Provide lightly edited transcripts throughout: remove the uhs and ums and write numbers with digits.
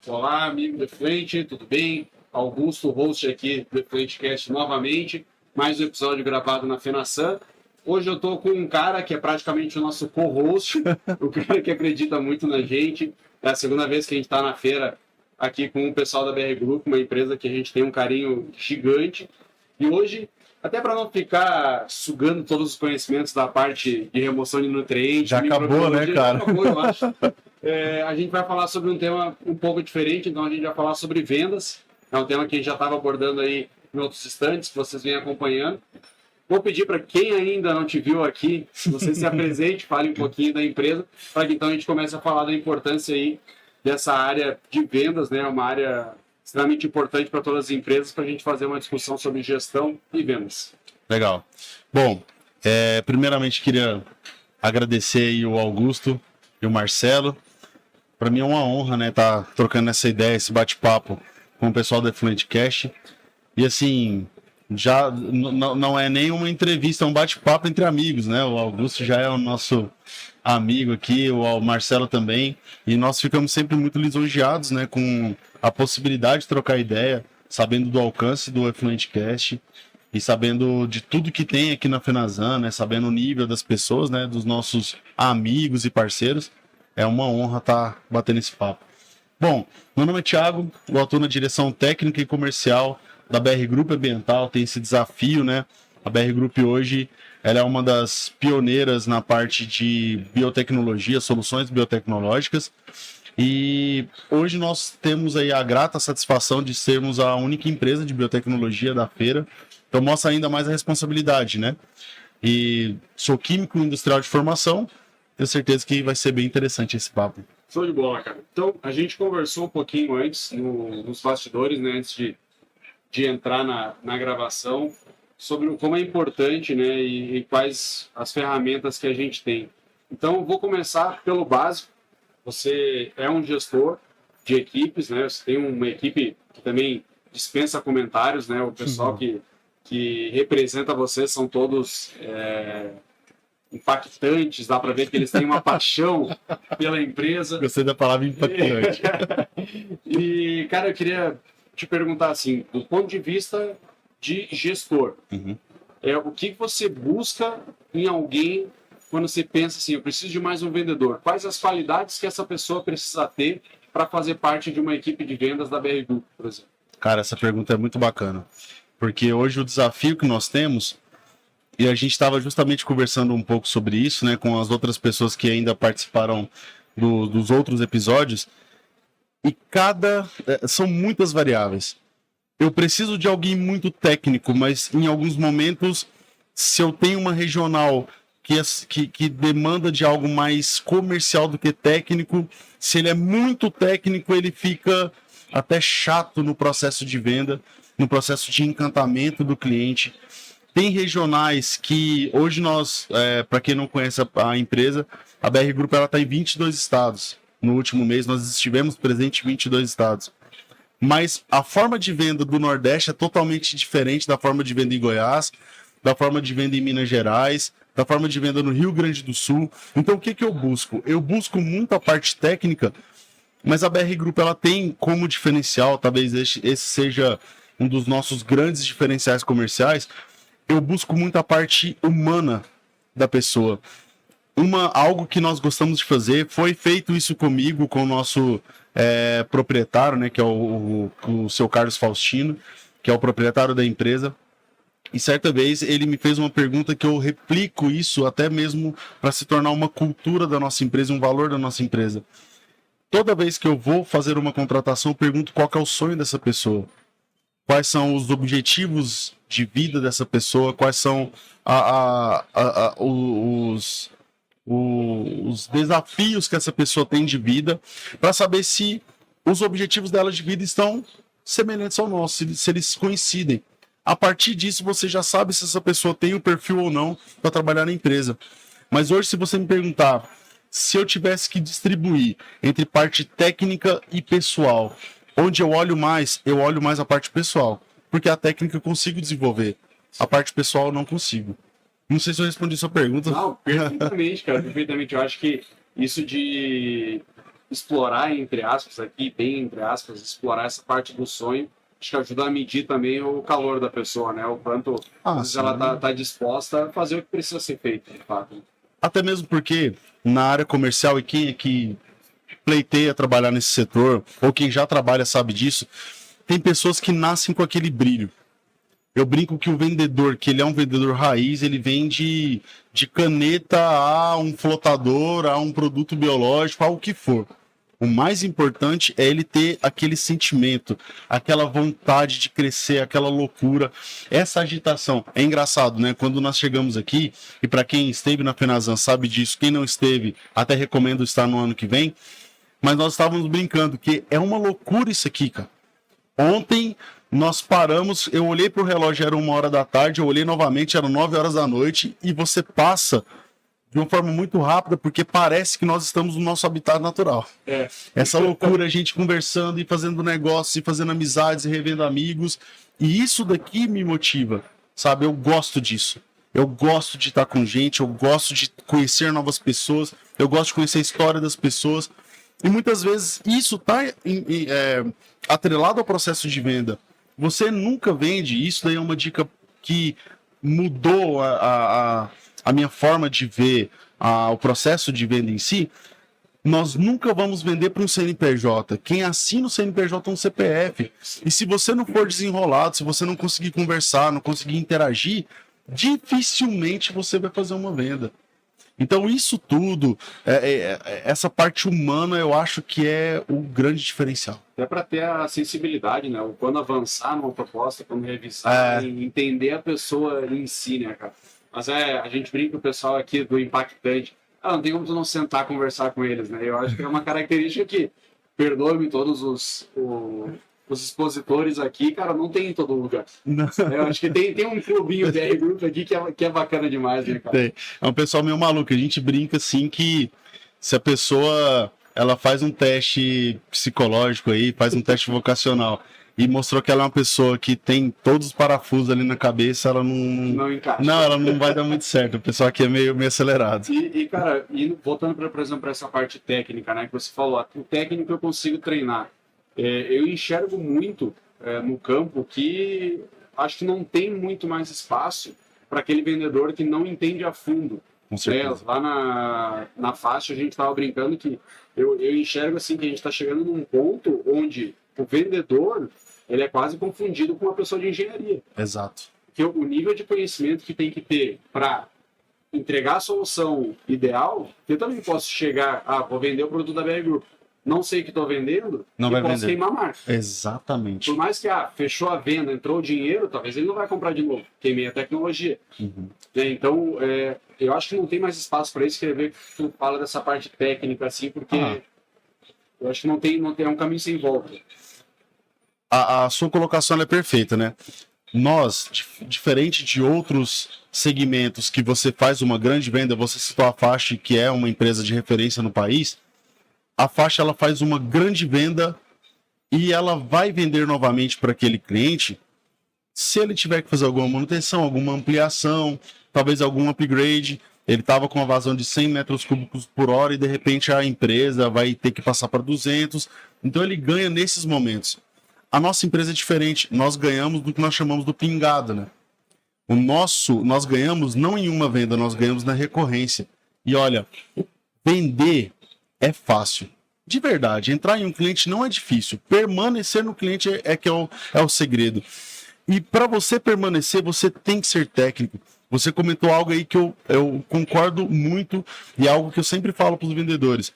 Olá, amigo do Efluente, tudo bem? Augusto, host aqui do EfluenteCast novamente, mais um episódio gravado na FenaSan. Hoje eu estou com um cara que é praticamente o nosso co-host, o cara que acredita muito na gente. É a segunda vez que a gente está na feira aqui com o pessoal da BR Group, uma empresa que a gente tem um carinho gigante. E hoje, até para não ficar sugando todos os conhecimentos da parte de remoção de nutrientes... Já acabou, né, cara? Já acabou, eu acho. A gente vai falar sobre um tema um pouco diferente, então a gente vai falar sobre vendas. É um tema que a gente já estava abordando aí em outros instantes, que vocês vêm acompanhando. Vou pedir para quem ainda não te viu aqui, que você se apresente, fale um pouquinho da empresa, para que então a gente comece a falar da importância aí dessa área de vendas, né? Uma área extremamente importante para todas as empresas, para a gente fazer uma discussão sobre gestão e vendas. Legal. Bom, primeiramente queria agradecer aí o Augusto e o Marcelo. Para mim é uma honra, né, estar trocando essa ideia, esse bate-papo com o pessoal do EfluenteCast. E assim, já não é nem uma entrevista, é um bate-papo entre amigos, né? O Augusto já é o nosso amigo aqui, o Marcelo também. E nós ficamos sempre muito lisonjeados, né, com a possibilidade de trocar ideia, sabendo do alcance do EfluenteCast e sabendo de tudo que tem aqui na FenaSan, né, sabendo o nível das pessoas, né, dos nossos amigos e parceiros. É uma honra estar batendo esse papo. Bom, meu nome é Thiago, eu atuo na direção técnica e comercial da BR Group Ambiental, tem esse desafio, né? A BR Group hoje ela é uma das pioneiras na parte de biotecnologia, soluções biotecnológicas. E hoje nós temos aí a grata satisfação de sermos a única empresa de biotecnologia da feira. Então mostra ainda mais a responsabilidade, né? E sou químico industrial de formação. Tenho certeza que vai ser bem interessante esse papo. Show de bola, cara. Então, a gente conversou um pouquinho antes, nos bastidores, né, antes de entrar na gravação, sobre como é importante, né, e quais as ferramentas que a gente tem. Então, vou começar pelo básico. Você é um gestor de equipes, né, você tem uma equipe que também dispensa comentários, né, o pessoal que representa você são todos... impactantes, dá para ver que eles têm uma paixão pela empresa. Gostei da palavra impactante. E, cara, eu queria te perguntar assim, do ponto de vista de gestor, o que você busca em alguém quando você pensa assim, eu preciso de mais um vendedor? Quais as qualidades que essa pessoa precisa ter para fazer parte de uma equipe de vendas da BR Group, por exemplo? Cara, essa pergunta é muito bacana, porque hoje o desafio que nós temos, e a gente estava justamente conversando um pouco sobre isso, né, com as outras pessoas que ainda participaram dos outros episódios. E são muitas variáveis. Eu preciso de alguém muito técnico, mas em alguns momentos, se eu tenho uma regional que demanda de algo mais comercial do que técnico, se ele é muito técnico, ele fica até chato no processo de venda, no processo de encantamento do cliente. Tem regionais que hoje nós, para quem não conhece a empresa, a BR Group está em 22 estados. No último mês nós estivemos presentes em 22 estados. Mas a forma de venda do Nordeste é totalmente diferente da forma de venda em Goiás, da forma de venda em Minas Gerais, da forma de venda no Rio Grande do Sul. Então o que eu busco? Eu busco muito a parte técnica, mas a BR Group ela tem como diferencial, talvez esse seja um dos nossos grandes diferenciais comerciais. Eu busco muito a parte humana da pessoa. Algo que nós gostamos de fazer, foi feito isso comigo, com o nosso proprietário, né, que é o seu Carlos Faustino, que é o proprietário da empresa. E certa vez ele me fez uma pergunta que eu replico isso até mesmo para se tornar uma cultura da nossa empresa, um valor da nossa empresa. Toda vez que eu vou fazer uma contratação, eu pergunto qual que é o sonho dessa pessoa. Quais são os objetivos de vida dessa pessoa, quais são os desafios que essa pessoa tem de vida, para saber se os objetivos dela de vida estão semelhantes ao nosso, se eles coincidem. A partir disso, você já sabe se essa pessoa tem o perfil ou não para trabalhar na empresa. Mas hoje, se você me perguntar, se eu tivesse que distribuir entre parte técnica e pessoal, onde eu olho mais a parte pessoal. Porque a técnica eu consigo desenvolver. A parte pessoal eu não consigo. Não sei se eu respondi sua pergunta. Não, perfeitamente, cara. Perfeitamente. Eu acho que isso de explorar, entre aspas, aqui, bem entre aspas, explorar essa parte do sonho, acho que ajuda a medir também o calor da pessoa, né? O quanto às vezes ela tá disposta a fazer o que precisa ser feito, de fato. Até mesmo porque na área comercial, e quem aqui pleiteia trabalhar nesse setor, ou quem já trabalha sabe disso, tem pessoas que nascem com aquele brilho. Eu brinco que o vendedor, que ele é um vendedor raiz, ele vende de caneta a um flotador, a um produto biológico, a o que for. O mais importante é ele ter aquele sentimento, aquela vontade de crescer, aquela loucura, essa agitação. É engraçado, né? Quando nós chegamos aqui, e para quem esteve na Fenazan sabe disso, quem não esteve, até recomendo estar no ano que vem, mas nós estávamos brincando que é uma loucura isso aqui, cara. Ontem nós paramos, eu olhei pro relógio, era 1h da tarde, eu olhei novamente, eram 9h da noite, e você passa de uma forma muito rápida, porque parece que nós estamos no nosso habitat natural. Essa loucura, a gente conversando e fazendo negócios, e fazendo amizades, e revendo amigos, e isso daqui me motiva, sabe? Eu gosto disso. Eu gosto de estar com gente, eu gosto de conhecer novas pessoas, eu gosto de conhecer a história das pessoas, e muitas vezes isso está atrelado ao processo de venda. Você nunca vende, isso daí é uma dica que mudou a minha forma de ver o processo de venda em si. Nós nunca vamos vender para um CNPJ. Quem assina o CNPJ é um CPF. E se você não for desenrolado, se você não conseguir conversar, não conseguir interagir, dificilmente você vai fazer uma venda. Então isso tudo, essa parte humana, eu acho que é o grande diferencial. Até para ter a sensibilidade, né? O quando avançar numa proposta, quando revisar, e entender a pessoa em si, né, cara? Mas a gente brinca com o pessoal aqui do impactante. Não tem como tu não sentar conversar com eles, né? Eu acho que é uma característica que, perdoe-me todos os expositores aqui, cara, não tem em todo lugar. Não. Eu acho que tem um clubinho BR Group aqui que é bacana demais, né, cara? Tem. É um pessoal meio maluco. A gente brinca, assim, que se a pessoa ela faz um teste psicológico aí, faz um teste vocacional, e mostrou que ela é uma pessoa que tem todos os parafusos ali na cabeça, ela não encaixa. Não, ela não vai dar muito certo. O pessoal aqui é meio acelerado. Cara, voltando, por exemplo, para essa parte técnica, né, que você falou, o técnico eu consigo treinar. Eu enxergo muito no campo que acho que não tem muito mais espaço para aquele vendedor que não entende a fundo. Com certeza. Lá na faixa a gente estava brincando que eu enxergo assim que a gente está chegando num ponto onde o vendedor ele é quase confundido com uma pessoa de engenharia. Exato. Porque o nível de conhecimento que tem que ter para entregar a solução ideal, eu também posso chegar, vou vender o produto da BR Group. Não sei o que estou vendendo, não vai posso vender. Queimar a marca. Exatamente. Por mais que fechou a venda, entrou o dinheiro, talvez ele não vai comprar de novo. Queimei a tecnologia. Uhum. Então, eu acho que não tem mais espaço para isso. Queria ver que tu fala dessa parte técnica, assim, porque eu acho que não tem um caminho sem volta. A sua colocação é perfeita, né? Nós, diferente de outros segmentos que você faz uma grande venda, você citou a Faixa, que é uma empresa de referência no país, a Faixa ela faz uma grande venda e ela vai vender novamente para aquele cliente se ele tiver que fazer alguma manutenção, alguma ampliação, talvez algum upgrade. Ele estava com uma vazão de 100 metros cúbicos por hora e de repente a empresa vai ter que passar para 200. Então ele ganha nesses momentos. A nossa empresa é diferente. Nós ganhamos do que nós chamamos do pingado, né? Nós ganhamos não em uma venda, nós ganhamos na recorrência. E olha, vender é fácil. De verdade, entrar em um cliente não é difícil. Permanecer no cliente é o segredo. E para você permanecer, você tem que ser técnico. Você comentou algo aí que eu concordo muito e é algo que eu sempre falo para os vendedores.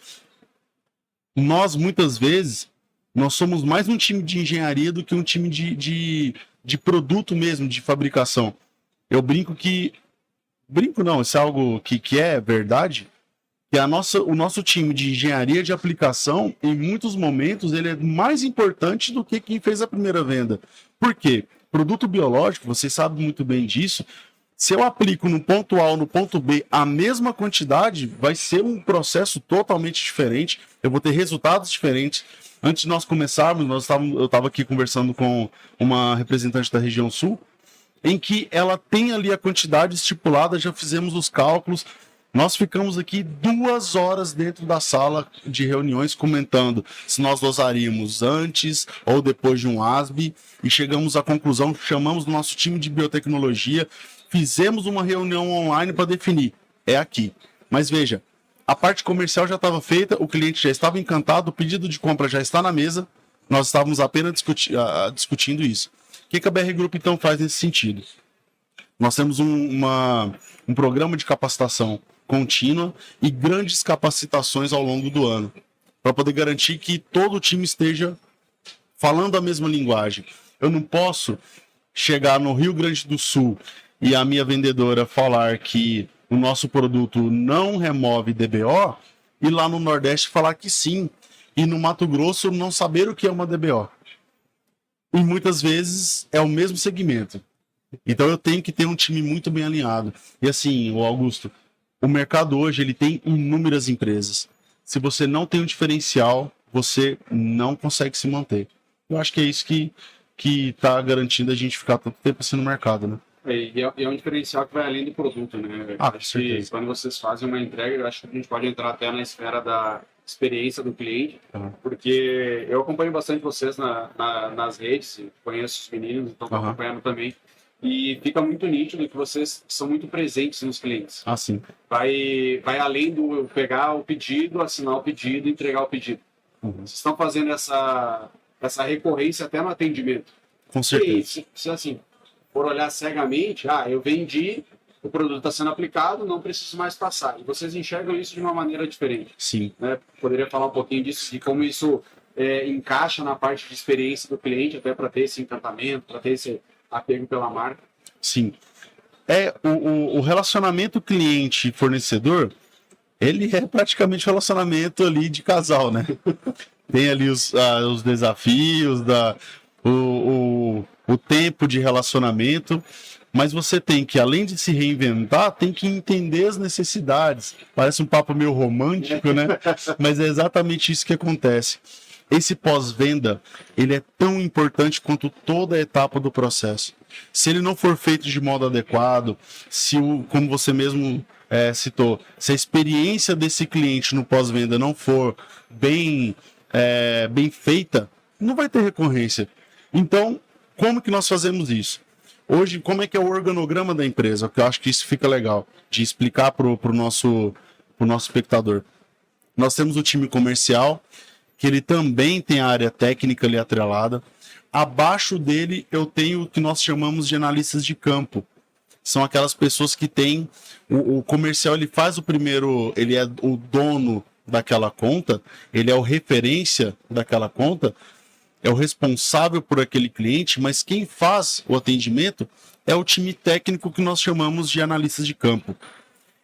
Nós, muitas vezes, nós somos mais um time de engenharia do que um time de produto mesmo, de fabricação. Eu brinco que... Brinco não, isso é algo que é verdade. Que o nosso time de engenharia de aplicação, em muitos momentos, ele é mais importante do que quem fez a primeira venda. Por quê? Produto biológico, vocês sabem muito bem disso. Se eu aplico no ponto A ou no ponto B a mesma quantidade, vai ser um processo totalmente diferente. Eu vou ter resultados diferentes. Antes de nós começarmos, eu estava aqui conversando com uma representante da região sul, em que ela tem ali a quantidade estipulada, já fizemos os cálculos, Nós ficamos aqui 2 horas dentro da sala de reuniões comentando se nós dosaríamos antes ou depois de um ASB e chegamos à conclusão, chamamos o nosso time de biotecnologia, fizemos uma reunião online para definir, é aqui. Mas veja, a parte comercial já estava feita, o cliente já estava encantado, o pedido de compra já está na mesa, nós estávamos apenas discutindo isso. O que a BR Group então faz nesse sentido? Nós temos um programa de capacitação contínua e grandes capacitações ao longo do ano, para poder garantir que todo o time esteja falando a mesma linguagem. Eu não posso chegar no Rio Grande do Sul e a minha vendedora falar que o nosso produto não remove DBO e lá no Nordeste falar que sim, e no Mato Grosso não saber o que é uma DBO. E muitas vezes é o mesmo segmento. Então eu tenho que ter um time muito bem alinhado. E assim, o Augusto, o mercado hoje ele tem inúmeras empresas. Se você não tem um diferencial, você não consegue se manter. Eu acho que é isso que está garantindo a gente ficar tanto tempo assim no mercado, né? E é um diferencial que vai além do produto, né? Acho que quando vocês fazem uma entrega, eu acho que a gente pode entrar até na esfera da experiência do cliente, porque eu acompanho bastante vocês nas redes, conheço os meninos, então estou acompanhando também. E fica muito nítido que vocês são muito presentes nos clientes. Ah, sim. Vai além do pegar o pedido, assinar o pedido e entregar o pedido. Vocês estão fazendo essa recorrência até no atendimento. Com certeza. E se assim, for olhar cegamente, eu vendi, o produto está sendo aplicado, não preciso mais passar. E vocês enxergam isso de uma maneira diferente. Sim. Né? Poderia falar um pouquinho disso, de como isso encaixa na parte de experiência do cliente, até para ter esse encantamento, para ter esse apego pela marca. Sim. O relacionamento cliente-fornecedor, ele é praticamente um relacionamento ali de casal, né? Tem ali os desafios, o tempo de relacionamento, mas você tem que, além de se reinventar, tem que entender as necessidades. Parece um papo meio romântico, né? Mas é exatamente isso que acontece. Esse pós-venda, ele é tão importante quanto toda a etapa do processo. Se ele não for feito de modo adequado, como você mesmo citou, se a experiência desse cliente no pós-venda não for bem feita, não vai ter recorrência. Então, como que nós fazemos isso? Hoje, como é que é o organograma da empresa? Porque eu acho que isso fica legal de explicar para o nosso espectador. Nós temos o time comercial, que ele também tem a área técnica ali atrelada. Abaixo dele eu tenho o que nós chamamos de analistas de campo. São aquelas pessoas que têm... O comercial ele faz o primeiro... Ele é o dono daquela conta, ele é o referência daquela conta, é o responsável por aquele cliente, mas quem faz o atendimento é o time técnico que nós chamamos de analistas de campo.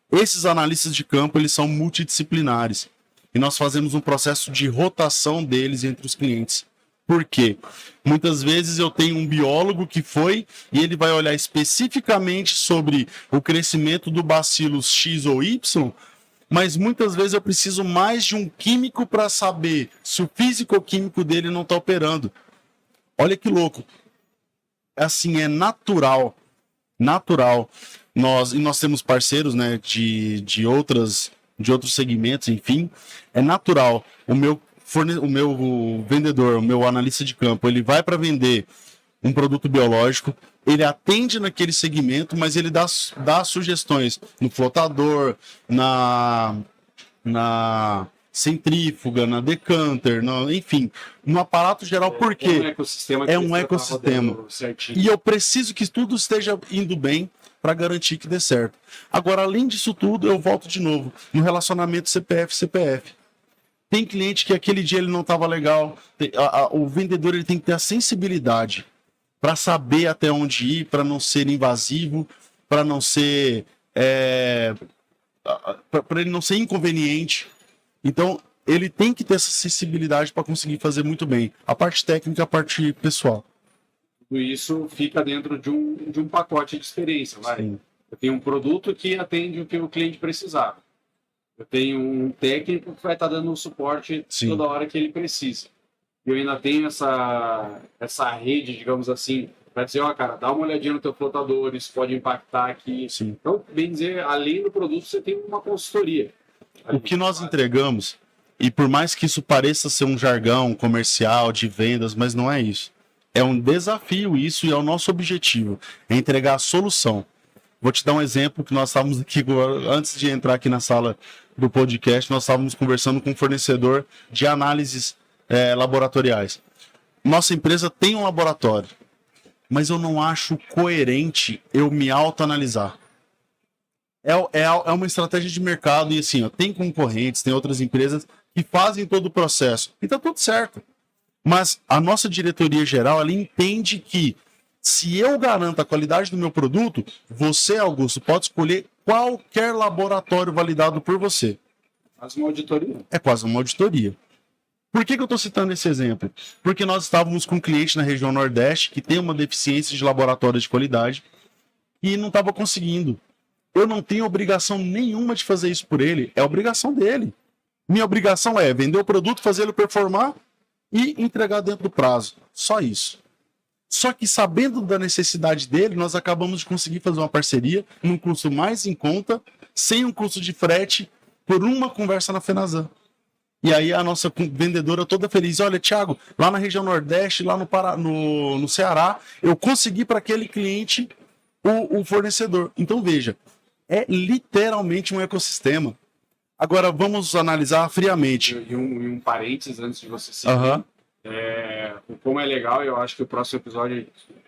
Esses analistas de campo eles são multidisciplinares. E nós fazemos um processo de rotação deles entre os clientes. Por quê? Muitas vezes eu tenho um biólogo que foi e ele vai olhar especificamente sobre o crescimento do bacillus X ou Y, mas muitas vezes eu preciso mais de um químico para saber se o físico-químico dele não está operando. Olha que louco. Assim, é natural. Natural. Nós temos parceiros, né, de outros segmentos, enfim, é natural. O meu vendedor, o meu analista de campo, ele vai para vender um produto biológico, ele atende naquele segmento, mas ele dá sugestões no flotador, na centrífuga, na decanter, enfim, no aparato geral, porque é um ecossistema. E eu preciso que tudo esteja indo bem para garantir que dê certo. Agora, além disso tudo, eu volto de novo no relacionamento CPF-CPF. Tem cliente que aquele dia ele não estava legal, o vendedor ele tem que ter a sensibilidade para saber até onde ir, para não ser invasivo, para não ser para ele não ser inconveniente. Então, ele tem que ter essa sensibilidade para conseguir fazer muito bem a parte técnica, a parte pessoal. Tudo isso fica dentro de um pacote de experiência. Eu tenho um produto que atende o que o cliente precisava. Eu tenho um técnico que vai estar dando um suporte toda hora que ele precisa. Eu ainda tenho essa rede, digamos assim, Para dizer, ó, cara, dá uma olhadinha no teu flotador, isso pode impactar aqui. Sim. Então, bem dizer, além do produto, você tem uma consultoria. O que nós entregamos, e por mais que isso pareça ser um jargão comercial de vendas, mas não é isso. É um desafio isso e é o nosso objetivo, é entregar a solução. Vou te dar um exemplo que nós estávamos aqui, antes de entrar aqui na sala do podcast, nós estávamos conversando com um fornecedor de análises laboratoriais. Nossa empresa tem um laboratório, mas eu não acho coerente eu me autoanalisar. É uma estratégia de mercado e assim, ó, tem concorrentes, tem outras empresas que fazem todo o processo e tá tudo certo. Mas a nossa diretoria geral, ela entende que se eu garanto a qualidade do meu produto, você, Augusto, pode escolher qualquer laboratório validado por você. Faz uma auditoria. É quase uma auditoria. Por que eu estou citando esse exemplo? Porque nós estávamos com um cliente na região Nordeste que tem uma deficiência de laboratório de qualidade e não estava conseguindo. Eu não tenho obrigação nenhuma de fazer isso por ele, é obrigação dele. Minha obrigação é vender o produto, fazer ele performar e entregar dentro do prazo. Só isso. Só que sabendo da necessidade dele, nós acabamos de conseguir fazer uma parceria num custo mais em conta, sem um custo de frete, por uma conversa na Fenazan. E aí a nossa vendedora toda feliz, olha, Thiago, lá na região Nordeste, lá no Ceará, eu consegui para aquele cliente o fornecedor. Então veja, é literalmente um ecossistema. Agora vamos analisar friamente. E um parênteses antes de você seguir. Como é legal, eu acho que o próximo episódio,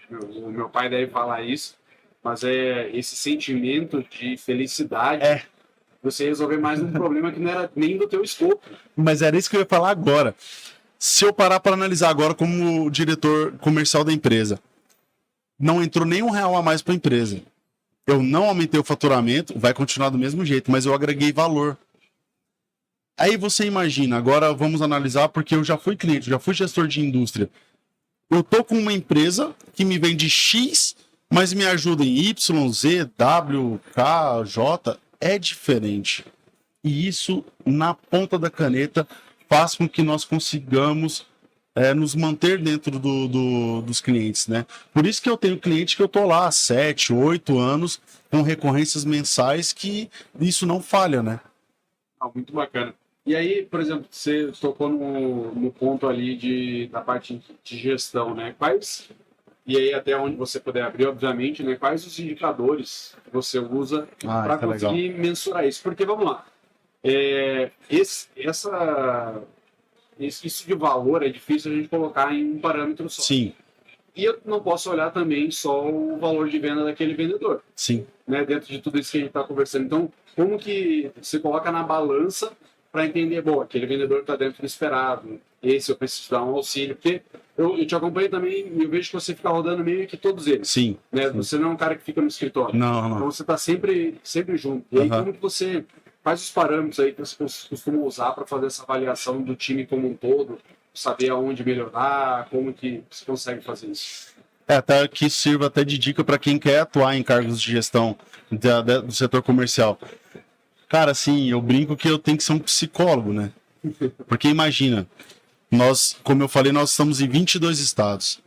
o meu pai deve falar isso, mas é esse sentimento de felicidade. Você resolver mais um problema que não era nem do teu escopo. Mas era isso que eu ia falar agora. Se eu parar para analisar agora como diretor comercial da empresa, não entrou nem R$1 a mais para a empresa. Eu não aumentei o faturamento, vai continuar do mesmo jeito, mas eu agreguei valor. Aí você imagina, agora vamos analisar, porque eu já fui cliente, já fui gestor de indústria. Eu tô com uma empresa que me vende X, mas me ajuda em Y, Z, W, K, J, é diferente. E isso, na ponta da caneta, faz com que nós consigamos nos manter dentro dos clientes, né? Por isso que eu tenho cliente que eu tô lá há 7, 8 anos, com recorrências mensais, que isso não falha, né? Muito bacana. E aí, por exemplo, você tocou no ponto ali da parte de gestão, né? E aí até onde você puder abrir, obviamente, né? Quais os indicadores que você usa para conseguir mensurar isso? Porque, vamos lá, isso de valor é difícil a gente colocar em um parâmetro só. Sim. E eu não posso olhar também só o valor de venda daquele vendedor. Sim. Né? Dentro de tudo isso que a gente está conversando. Então, como que você coloca na balança para entender, bom, aquele vendedor está dentro do esperado, esse eu preciso dar um auxílio, porque eu te acompanho também e eu vejo que você fica rodando meio que todos eles. Sim. Né? Sim. Você não é um cara que fica no escritório. Não. Então você está sempre junto. E aí como que você faz os parâmetros aí que você costuma usar para fazer essa avaliação do time como um todo, saber aonde melhorar, como que você consegue fazer isso? Até que sirva até de dica para quem quer atuar em cargos de gestão do setor comercial. Cara, assim, eu brinco que eu tenho que ser um psicólogo, né? Porque imagina, nós, como eu falei, nós estamos em 22 estados.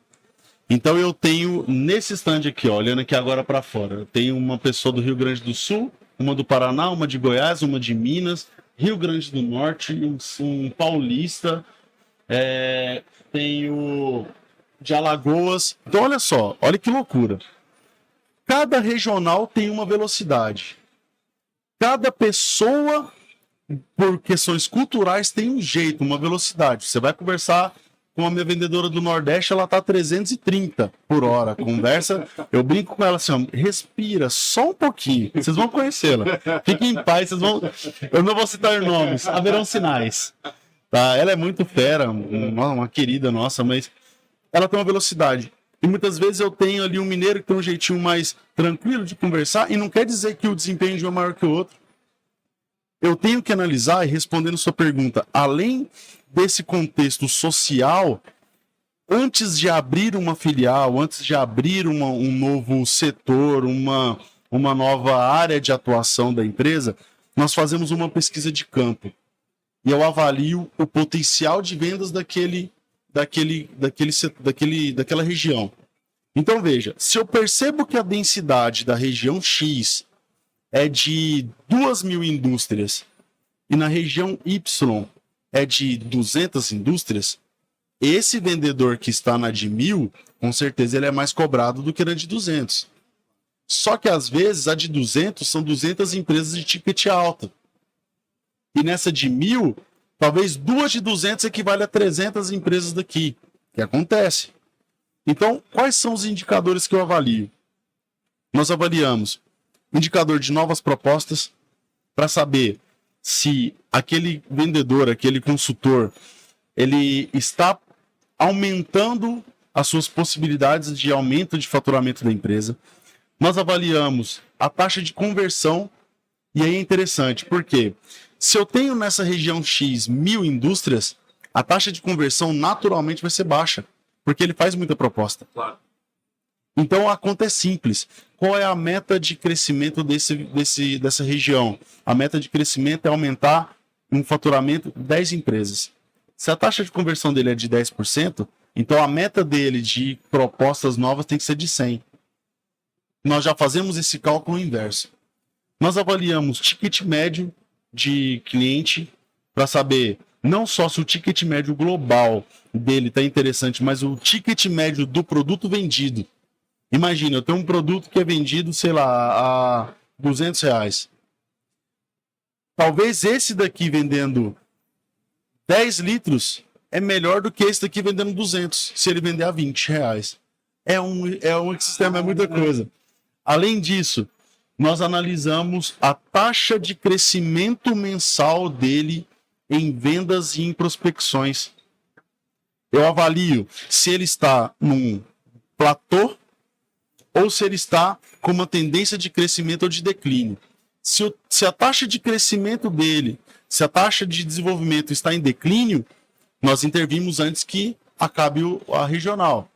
Então eu tenho, nesse stand aqui, ó, olhando aqui agora para fora, eu tenho uma pessoa do Rio Grande do Sul, uma do Paraná, uma de Goiás, uma de Minas, Rio Grande do Norte, um paulista, tenho de Alagoas. Então olha só, olha que loucura. Cada regional tem uma velocidade. Cada pessoa, por questões culturais, tem um jeito, uma velocidade. Você vai conversar com a minha vendedora do Nordeste, ela tá 330 por hora. Conversa, eu brinco com ela assim, ó, respira só um pouquinho. Vocês vão conhecê-la. Fiquem em paz, eu não vou citar nomes, haverão sinais. Tá? Ela é muito fera, uma querida nossa, mas ela tem uma velocidade. E muitas vezes eu tenho ali um mineiro que tem um jeitinho mais tranquilo de conversar, e não quer dizer que o desempenho de um é maior que o outro. Eu tenho que analisar, e respondendo sua pergunta, além desse contexto social, antes de abrir uma filial, antes de abrir um novo setor, uma nova área de atuação da empresa, nós fazemos uma pesquisa de campo. E eu avalio o potencial de vendas daquela região. Então veja, se eu percebo que a densidade da região X é de 2.000 indústrias e na região Y é de 200 indústrias, esse vendedor que está na de 1.000, com certeza ele é mais cobrado do que na de 200. Só que às vezes a de 200 são 200 empresas de ticket alta. E nessa de 1.000, talvez 2 de 200 equivale a 300 empresas daqui. Que acontece. Então, quais são os indicadores que eu avalio? Nós avaliamos indicador de novas propostas para saber se aquele vendedor, aquele consultor, ele está aumentando as suas possibilidades de aumento de faturamento da empresa. Nós avaliamos a taxa de conversão, e aí é interessante, porque se eu tenho nessa região X 1.000 indústrias, a taxa de conversão naturalmente vai ser baixa, porque ele faz muita proposta. Claro. Então a conta é simples. Qual é a meta de crescimento dessa região? A meta de crescimento é aumentar um faturamento de 10 empresas. Se a taxa de conversão dele é de 10%, então a meta dele de propostas novas tem que ser de 100. Nós já fazemos esse cálculo inverso. Nós avaliamos ticket médio de cliente para saber não só se o ticket médio global dele está interessante, mas o ticket médio do produto vendido. Imagina, eu tenho um produto que é vendido, sei lá, a R$200. Talvez esse daqui vendendo 10 litros é melhor do que esse daqui vendendo 200, se ele vender a R$20. É um sistema, é muita coisa. Além disso, nós analisamos a taxa de crescimento mensal dele em vendas e em prospecções. Eu avalio se ele está num platô ou se ele está com uma tendência de crescimento ou de declínio. Se a taxa de crescimento dele, se a taxa de desenvolvimento está em declínio, nós intervimos antes que acabe a regional.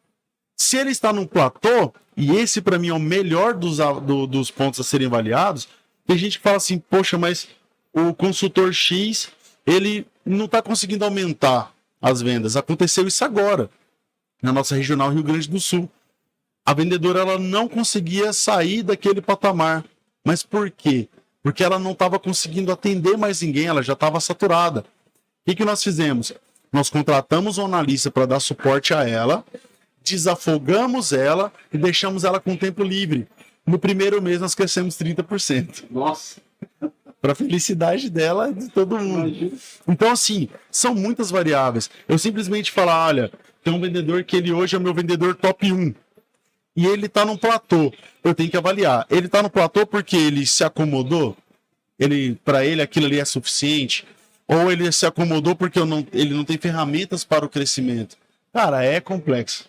Se ele está num platô, e esse para mim é o melhor dos pontos a serem avaliados, tem gente que fala assim, poxa, mas o consultor X, ele não está conseguindo aumentar as vendas. Aconteceu isso agora, na nossa regional Rio Grande do Sul. A vendedora ela não conseguia sair daquele patamar. Mas por quê? Porque ela não estava conseguindo atender mais ninguém, ela já estava saturada. O que nós fizemos? Nós contratamos um analista para dar suporte a ela, desafogamos ela e deixamos ela com tempo livre. No primeiro mês nós crescemos 30%. Nossa! Para a felicidade dela e de todo mundo. Imagina. Então, assim, são muitas variáveis. Eu simplesmente falar, olha, tem um vendedor que ele hoje é o meu vendedor top 1. E ele está num platô. Eu tenho que avaliar. Ele está no platô porque ele se acomodou? Para ele aquilo ali é suficiente? Ou ele se acomodou porque ele não tem ferramentas para o crescimento? Cara, é complexo.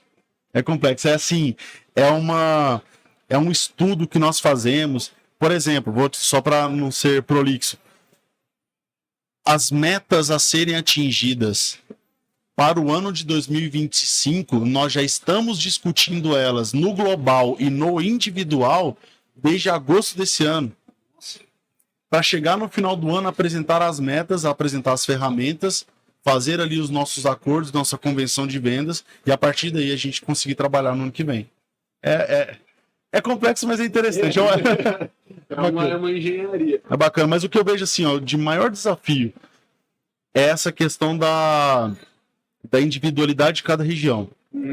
É complexo. É assim, é um estudo que nós fazemos. Por exemplo, só para não ser prolixo. As metas a serem atingidas para o ano de 2025, nós já estamos discutindo elas no global e no individual desde agosto desse ano. Para chegar no final do ano, apresentar as metas, apresentar as ferramentas, fazer ali os nossos acordos, nossa convenção de vendas, e a partir daí a gente conseguir trabalhar no ano que vem. É complexo, mas é interessante. É uma engenharia. É bacana, mas o que eu vejo assim, ó, de maior desafio é essa questão da individualidade de cada região.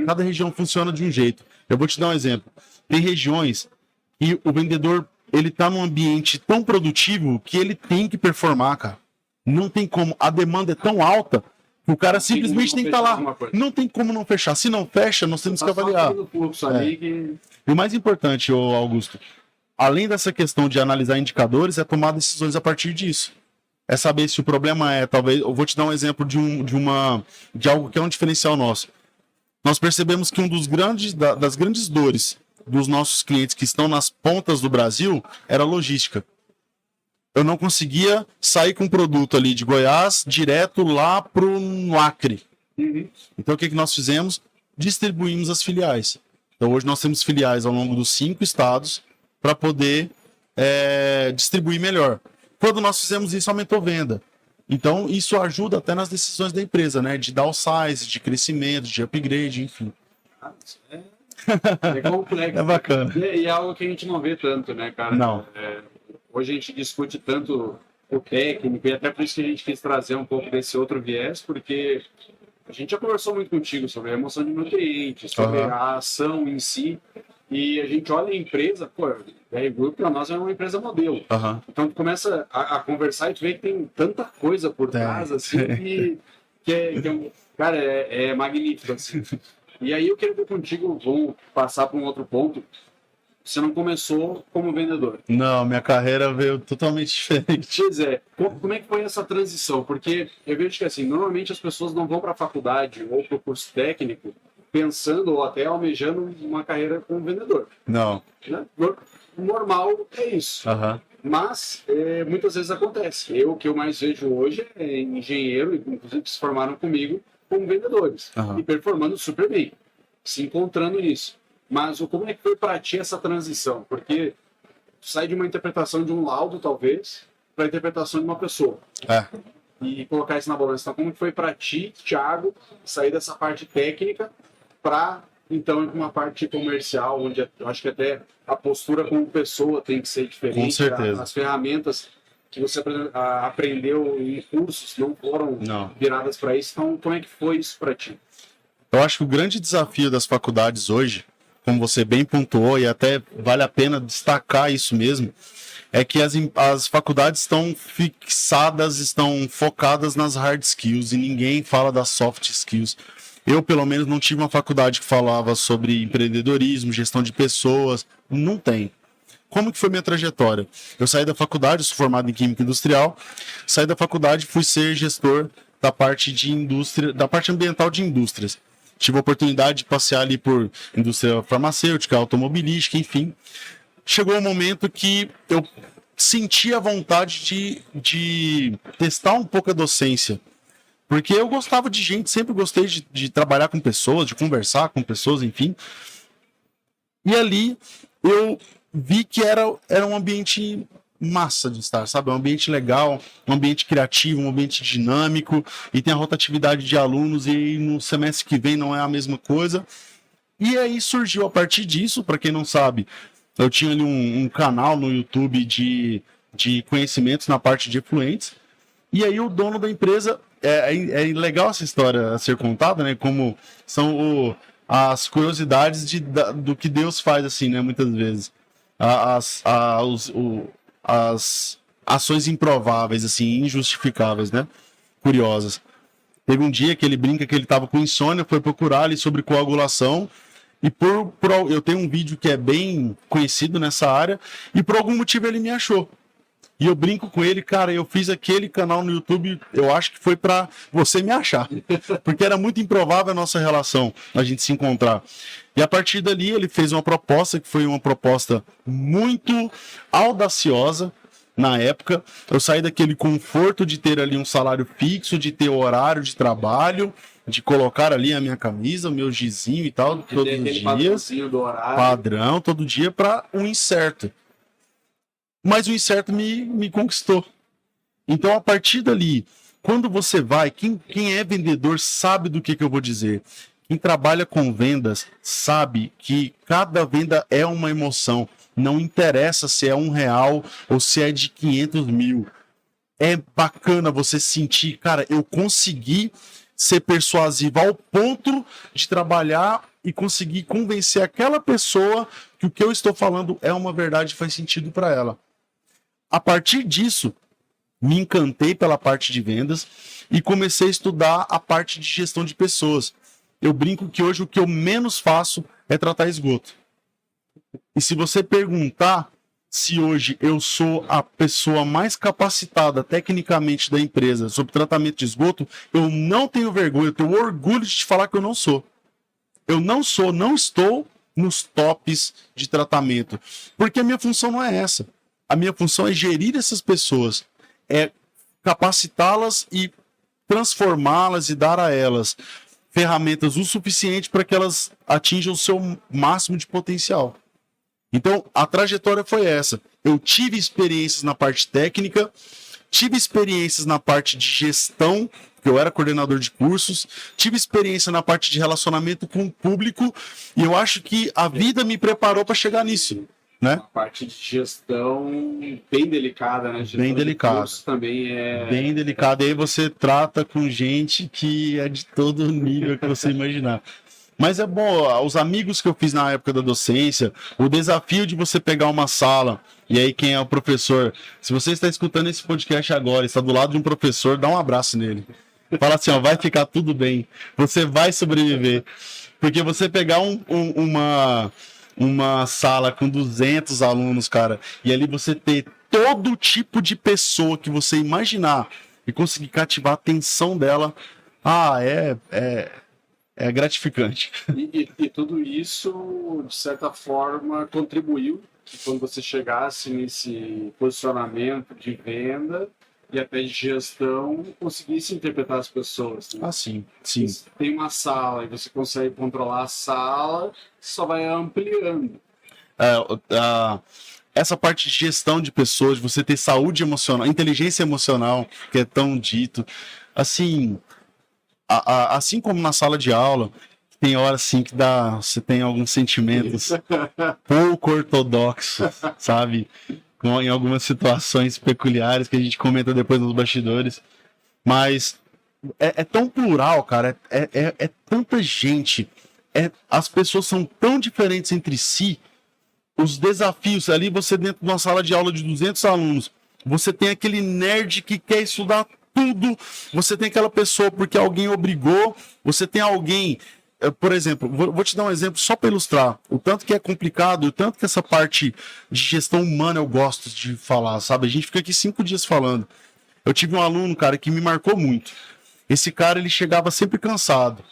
Cada região funciona de um jeito. Eu vou te dar um exemplo. Tem regiões que o vendedor ele está num ambiente tão produtivo que ele tem que performar, cara. Não tem como. A demanda é tão alta que o cara simplesmente tem que estar lá. Não tem como não fechar. Se não fecha, nós temos que avaliar. E o mais importante, Augusto, além dessa questão de analisar indicadores, é tomar decisões a partir disso. É saber se o problema é, talvez, eu vou te dar um exemplo de algo que é um diferencial nosso. Nós percebemos que das grandes dores dos nossos clientes que estão nas pontas do Brasil era a logística. Eu não conseguia sair com um produto ali de Goiás direto lá para o Acre. Então o que nós fizemos? Distribuímos as filiais. Então hoje nós temos filiais ao longo dos 5 estados para poder distribuir melhor. Quando nós fizemos isso, aumentou venda. Então, isso ajuda até nas decisões da empresa, né? De downsize, de crescimento, de upgrade, enfim. É complexo. É bacana. E é algo que a gente não vê tanto, né, cara? Não. Hoje a gente discute tanto o técnico, e até por isso que a gente quis trazer um pouco desse outro viés, porque a gente já conversou muito contigo sobre a emoção de nutrientes, sobre a ação em si, e a gente olha a empresa, pô, a R Group para nós é uma empresa modelo. Então tu começa a conversar e tu vê que tem tanta coisa por trás, assim, cara, é magnífico, assim. E aí eu quero ver contigo, vamos passar para um outro ponto. Você não começou como vendedor. Não, minha carreira veio totalmente diferente. Pois é. Como é que foi essa transição? Porque eu vejo que, assim, normalmente as pessoas não vão para a faculdade ou para o curso técnico pensando ou até almejando uma carreira como vendedor. Não. Né? Normal é isso. Mas muitas vezes acontece. O que eu mais vejo hoje é engenheiro, inclusive que se formaram comigo como vendedores. E performando super bem. Se encontrando nisso. Mas como é que foi para ti essa transição? Porque tu sai de uma interpretação de um laudo, talvez, para a interpretação de uma pessoa. E colocar isso na balança. Então, como que foi para ti, Thiago, sair dessa parte técnica para, então, ir para uma parte comercial, onde eu acho que até a postura como pessoa tem que ser diferente. Com certeza. As ferramentas que você aprendeu em cursos não foram viradas para isso. Então, como é que foi isso para ti? Eu acho que o grande desafio das faculdades hoje, como você bem pontuou, e até vale a pena destacar isso mesmo, é que as faculdades estão fixadas, estão focadas nas hard skills e ninguém fala das soft skills. Eu, pelo menos, não tive uma faculdade que falava sobre empreendedorismo, gestão de pessoas. Não tem. Como que foi minha trajetória? Eu saí da faculdade, sou formado em Química Industrial, saí da faculdade e fui ser gestor da parte de indústria, da parte ambiental de indústrias. Tive a oportunidade de passear ali por indústria farmacêutica, automobilística, enfim. Chegou um momento que eu senti a vontade de testar um pouco a docência. Porque eu gostava de gente, sempre gostei de trabalhar com pessoas, de conversar com pessoas, enfim. E ali eu vi que era um ambiente massa de estar, sabe? Um ambiente legal, um ambiente criativo, um ambiente dinâmico, e tem a rotatividade de alunos, e no semestre que vem não é a mesma coisa. E aí surgiu a partir disso, para quem não sabe, eu tinha ali um canal no YouTube de conhecimentos na parte de efluentes, e aí o dono da empresa, é legal essa história a ser contada, né? Como são as curiosidades do que Deus faz, assim, né? Muitas vezes. As ações improváveis, assim, injustificáveis, né? Curiosas. Teve um dia que ele brinca que ele estava com insônia, foi procurar ali sobre coagulação, e eu tenho um vídeo que é bem conhecido nessa área, e por algum motivo ele me achou. E eu brinco com ele, cara, eu fiz aquele canal no YouTube, eu acho que foi para você me achar. Porque era muito improvável a nossa relação, a gente se encontrar. E a partir dali ele fez uma proposta, que foi uma proposta muito audaciosa na época. Eu saí daquele conforto de ter ali um salário fixo, de ter horário de trabalho, de colocar ali a minha camisa, o meu gizinho e tal, todos os dias. Do horário. Padrão, todo dia, para um incerto. Mas o incerto me conquistou. Então, a partir dali, quando você vai, quem é vendedor sabe do que eu vou dizer. Quem trabalha com vendas sabe que cada venda é uma emoção. Não interessa se é R$1 ou se é de 500 mil. É bacana você sentir, cara, eu consegui ser persuasivo ao ponto de trabalhar e conseguir convencer aquela pessoa que o que eu estou falando é uma verdade e faz sentido para ela. A partir disso, me encantei pela parte de vendas e comecei a estudar a parte de gestão de pessoas. Eu brinco que hoje o que eu menos faço é tratar esgoto. E se você perguntar se hoje eu sou a pessoa mais capacitada tecnicamente da empresa sobre tratamento de esgoto, eu não tenho vergonha, eu tenho orgulho de te falar que eu não sou. Eu não estou nos tops de tratamento, porque a minha função não é essa. A minha função é gerir essas pessoas, é capacitá-las e transformá-las e dar a elas ferramentas o suficiente para que elas atinjam o seu máximo de potencial. Então, a trajetória foi essa. Eu tive experiências na parte técnica, tive experiências na parte de gestão, porque eu era coordenador de cursos, tive experiência na parte de relacionamento com o público, e eu acho que a vida me preparou para chegar nisso, né? A parte de gestão bem delicada, né? Gestão Bem delicada. Também é bem delicada. E aí você trata com gente que é de todo nível que você imaginar. Mas é bom, os amigos que eu fiz na época da docência, o desafio de você pegar uma sala, e aí quem é o professor, se você está escutando esse podcast agora, está do lado de um professor, dá um abraço nele. Fala assim, ó, vai ficar tudo bem, você vai sobreviver. Porque você pegar uma sala com 200 alunos, cara, e ali você ter todo tipo de pessoa que você imaginar e conseguir cativar a atenção dela, é gratificante. E tudo isso, de certa forma, contribuiu que quando você chegasse nesse posicionamento de venda e até de gestão, conseguisse interpretar as pessoas. Né? Ah, sim. Você tem uma sala e você consegue controlar a sala, só vai ampliando. Essa parte de gestão de pessoas, de você ter saúde emocional, inteligência emocional, que é tão dito, assim... assim como na sala de aula, tem horas assim que você tem alguns sentimentos pouco ortodoxos, sabe? Em algumas situações peculiares que a gente comenta depois nos bastidores. Mas é tão plural, cara. É tanta gente. As pessoas são tão diferentes entre si. Os desafios ali, você dentro de uma sala de aula de 200 alunos, você tem aquele nerd que quer estudar tudo, você tem aquela pessoa porque alguém obrigou, você tem alguém, por exemplo, vou te dar um exemplo só para ilustrar o tanto que é complicado, o tanto que essa parte de gestão humana eu gosto de falar, sabe? A gente fica aqui 5 dias falando. Eu tive um aluno, cara, que me marcou muito. Esse cara, ele chegava sempre cansado,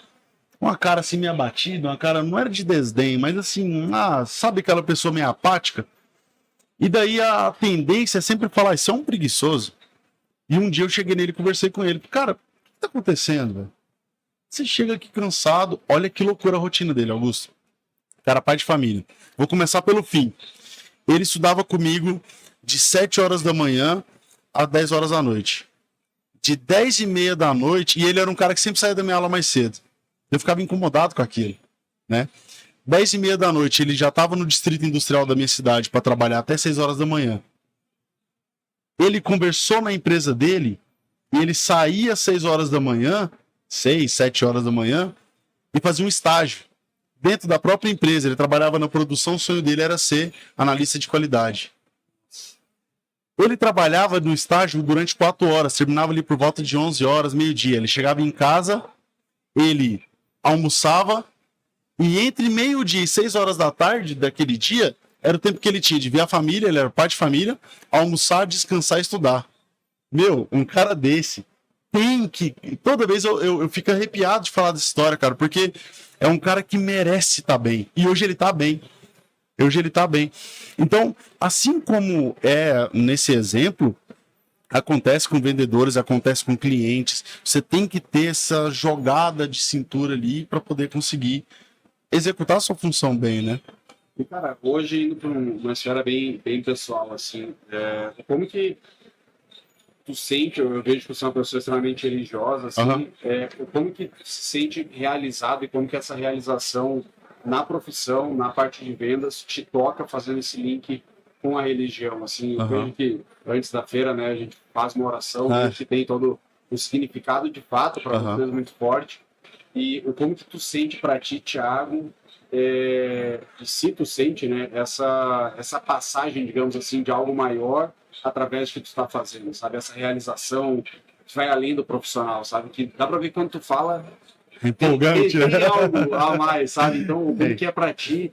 uma cara assim meio abatida, uma cara, não era de desdém, mas assim, sabe aquela pessoa meio apática? E daí a tendência é sempre falar, isso é um preguiçoso. E um dia eu cheguei nele e conversei com ele. Cara, o que tá acontecendo, velho? Você chega aqui cansado, olha que loucura a rotina dele, Augusto. Cara, pai de família. Vou começar pelo fim. Ele estudava comigo de 7 horas da manhã às 10 horas da noite. De 10h30 da noite, e ele era um cara que sempre saía da minha aula mais cedo. Eu ficava incomodado com aquilo, né? 10h30 da noite, ele já estava no distrito industrial da minha cidade para trabalhar até 6 horas da manhã. Ele conversou na empresa dele e ele saía às 6 horas da manhã, 6, 7 horas da manhã, e fazia um estágio dentro da própria empresa. Ele trabalhava na produção, o sonho dele era ser analista de qualidade. Ele trabalhava no estágio durante 4 horas, terminava ali por volta de 11 horas, meio-dia. Ele chegava em casa, ele almoçava, e entre meio-dia e 6 horas da tarde daquele dia, era o tempo que ele tinha de ver a família, ele era pai de família, almoçar, descansar e estudar. Meu, um cara desse tem que... Toda vez eu fico arrepiado de falar dessa história, cara, porque é um cara que merece estar bem. E hoje ele tá bem. Então, assim como é nesse exemplo, acontece com vendedores, acontece com clientes, você tem que ter essa jogada de cintura ali para poder conseguir executar a sua função bem, né? E, cara, hoje, indo para uma esfera bem pessoal, assim, como que tu sente, eu vejo que você é uma pessoa extremamente religiosa, assim, como que tu se sente realizado e como que essa realização na profissão, na parte de vendas, te toca fazendo esse link com a religião, assim, eu vejo que antes da feira, né, a gente faz uma oração que tem todo um significado de fato para vocês muito forte, e como que tu sente para ti, Thiago, e se tu sente, né, essa passagem, digamos assim, de algo maior através do que tu está fazendo, sabe? Essa realização que vai além do profissional, sabe? Que dá para ver quando tu fala... Empolgante, tem algo a mais, sabe? Então, como que é para ti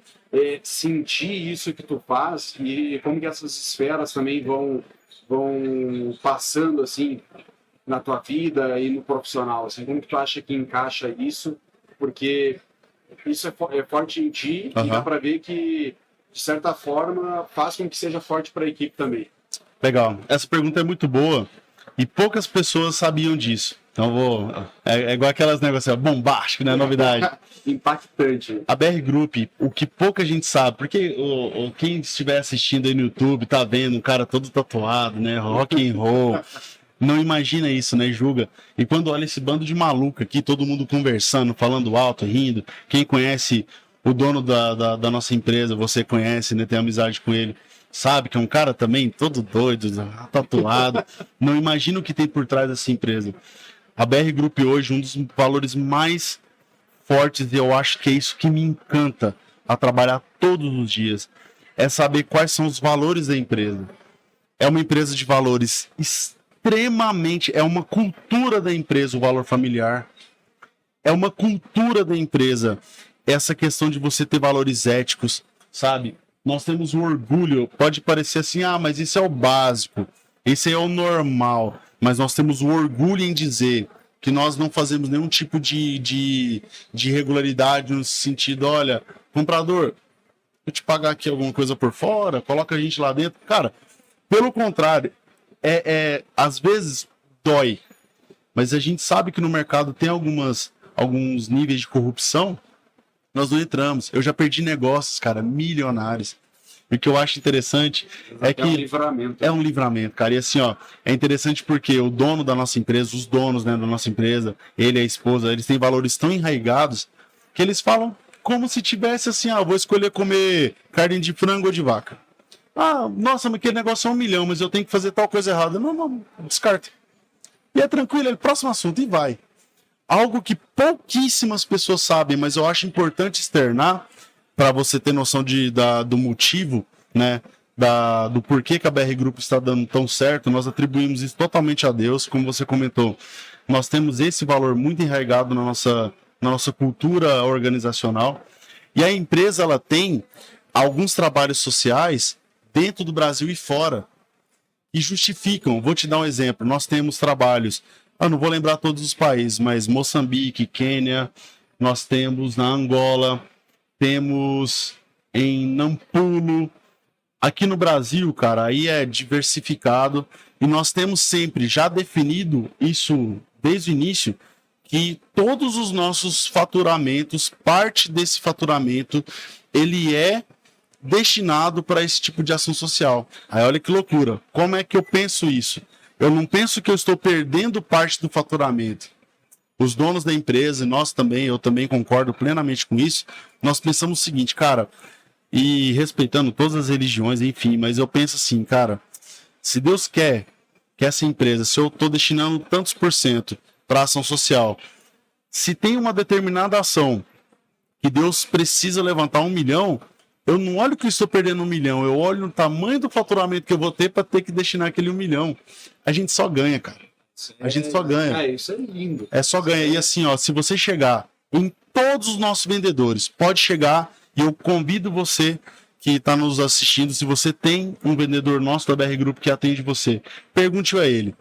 sentir isso que tu faz e como que essas esferas também vão passando, assim, na tua vida e no profissional, assim? Como que tu acha que encaixa isso? Porque... isso é forte em ti e dá para ver que, de certa forma, faz com que seja forte para a equipe também. Legal. Essa pergunta é muito boa e poucas pessoas sabiam disso. Então é igual aquelas negócios bombásticos, né? Novidade. Impactante. A BR Group, o que pouca gente sabe, porque quem estiver assistindo aí no YouTube tá vendo um cara todo tatuado, né? Rock and roll. Não imagina isso, né? Julga. E quando olha esse bando de maluco aqui, todo mundo conversando, falando alto, rindo. Quem conhece o dono da nossa empresa, você conhece, né? Tem amizade com ele. Sabe que é um cara também todo doido, tatuado. Não imagina o que tem por trás dessa empresa. A BR Group hoje, um dos valores mais fortes, e eu acho que é isso que me encanta a trabalhar todos os dias, é saber quais são os valores da empresa. É uma empresa de valores extremamente, é uma cultura da empresa, o valor familiar. É uma cultura da empresa, essa questão de você ter valores éticos, sabe? Nós temos um orgulho, pode parecer assim, mas isso é o básico, esse é o normal, mas nós temos o orgulho em dizer que nós não fazemos nenhum tipo de irregularidade no sentido, olha, comprador, vou te pagar aqui alguma coisa por fora, coloca a gente lá dentro. Cara, pelo contrário, às vezes dói, mas a gente sabe que no mercado tem alguns níveis de corrupção. Nós não entramos. Eu já perdi negócios, cara, milionários. E o que eu acho interessante é que... É um livramento. É um livramento, cara. E assim, ó, é interessante porque o dono da nossa empresa, os donos, né, da nossa empresa, ele e a esposa, eles têm valores tão enraigados que eles falam como se tivesse assim, eu vou escolher comer carne de frango ou de vaca. Nossa, mas aquele negócio é 1 milhão, mas eu tenho que fazer tal coisa errada. Não, descarta. E é tranquilo, próximo assunto, e vai. Algo que pouquíssimas pessoas sabem, mas eu acho importante externar para você ter noção do motivo, né, do porquê que a BR Group está dando tão certo. Nós atribuímos isso totalmente a Deus, como você comentou. Nós temos esse valor muito enraizado na nossa cultura organizacional. E a empresa ela tem alguns trabalhos sociais dentro do Brasil e fora e justificam. Vou te dar um exemplo. Nós temos trabalhos... não vou lembrar todos os países, mas Moçambique, Quênia, nós temos na Angola, temos em Nampulo. Aqui no Brasil, cara, aí é diversificado e nós temos sempre já definido isso desde o início, que todos os nossos faturamentos, parte desse faturamento, ele é destinado para esse tipo de ação social. Aí olha que loucura. Como é que eu penso isso? Eu não penso que eu estou perdendo parte do faturamento. Os donos da empresa, eu também concordo plenamente com isso, nós pensamos o seguinte, cara, e respeitando todas as religiões, enfim, mas eu penso assim, cara, se Deus quer que essa empresa, se eu estou destinando tantos % para ação social, se tem uma determinada ação que Deus precisa levantar 1 milhão, eu não olho que eu estou perdendo 1 milhão, eu olho o tamanho do faturamento que eu vou ter para ter que destinar aquele 1 milhão. A gente só ganha, cara. A gente só ganha. Isso é lindo. É só ganha. E assim, ó, se você chegar em todos os nossos vendedores, pode chegar e eu convido você que está nos assistindo, se você tem um vendedor nosso da BR Group que atende você, pergunte a ele.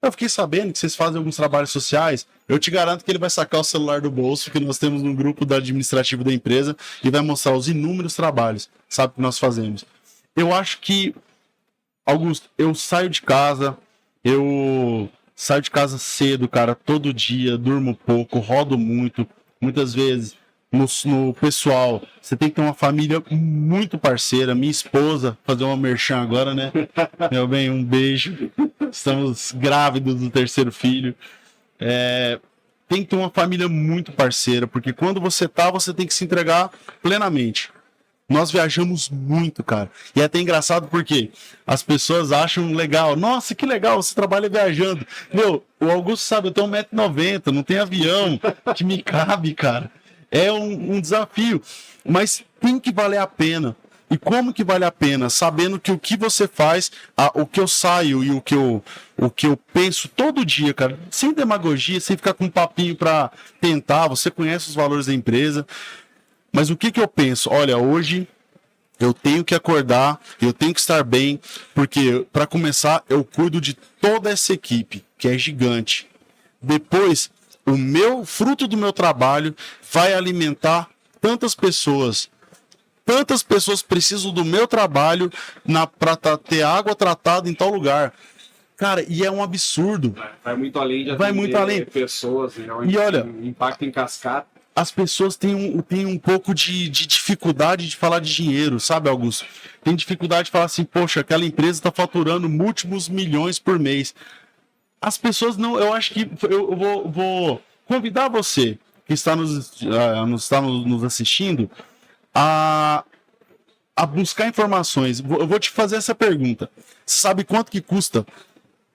Eu fiquei sabendo que vocês fazem alguns trabalhos sociais. Eu te garanto que ele vai sacar o celular do bolso, que nós temos um grupo da administrativo da empresa e vai mostrar os inúmeros trabalhos, sabe, que nós fazemos. Eu acho que, Augusto, eu saio de casa cedo, cara, todo dia, durmo pouco, rodo muito, muitas vezes no pessoal, você tem que ter uma família muito parceira. Minha esposa, fazer uma merchan agora, né? Meu bem, um beijo. Estamos grávidos do 3º filho. Tem que ter uma família muito parceira, porque quando você tem que se entregar plenamente. Nós viajamos muito, cara. E é até engraçado porque as pessoas acham legal. Nossa, que legal, você trabalha viajando. Meu, o Augusto sabe, eu tenho 1,90 m, não tem avião que me cabe, cara. É um desafio, mas tem que valer a pena. E como que vale a pena? Sabendo que o que você faz, o que eu saio e o que eu penso todo dia, cara, sem demagogia, sem ficar com um papinho para tentar, você conhece os valores da empresa. Mas o que eu penso? Olha, hoje eu tenho que acordar, eu tenho que estar bem, porque, para começar, eu cuido de toda essa equipe, que é gigante. Depois, o fruto do meu trabalho vai alimentar tantas pessoas. Tantas pessoas precisam do meu trabalho para ter água tratada em tal lugar. Cara, e é um absurdo. Vai muito além de Vai muito além. pessoas, né? E olha, um impacto em cascata. As pessoas têm um pouco de dificuldade de falar de dinheiro, sabe, Augusto? Tem dificuldade de falar assim, poxa, aquela empresa está faturando múltiplos milhões por mês. As pessoas não... Eu acho que eu vou convidar você, que está nos assistindo, a buscar informações. Eu vou te fazer essa pergunta. Você sabe quanto que custa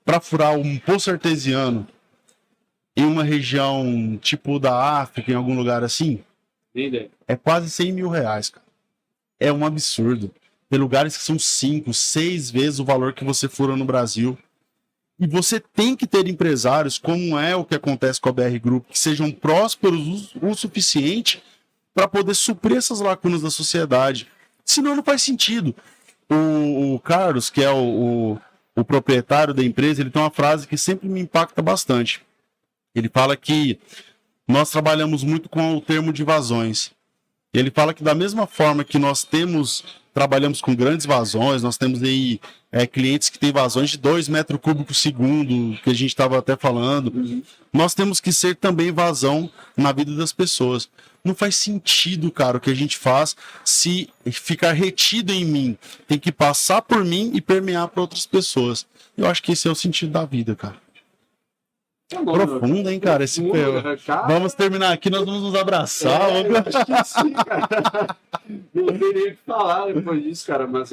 para furar um poço artesiano em uma região tipo da África, em algum lugar assim? É quase 100 mil reais, cara. É um absurdo. Tem lugares que são 5, 6 vezes o valor que você fura no Brasil. E você tem que ter empresários, como é o que acontece com a BR Group, que sejam prósperos o suficiente para poder suprir essas lacunas da sociedade. Senão não faz sentido. O Carlos, que é o proprietário da empresa, ele tem uma frase que sempre me impacta bastante. Ele fala que nós trabalhamos muito com o termo de vazões. Ele fala que da mesma forma que trabalhamos com grandes vazões, nós temos aí clientes que têm vazões de 2 metros cúbicos segundo, que a gente estava até falando. Nós temos que ser também vazão na vida das pessoas. Não faz sentido, cara, o que a gente faz se ficar retido em mim. Tem que passar por mim e permear para outras pessoas. Eu acho que esse é o sentido da vida, cara. Tá bom, profundo, hein, cara? Cara... Vamos terminar aqui, nós vamos nos abraçar. Eu acho que sim, cara. Não tem nem o que falar depois disso, cara, mas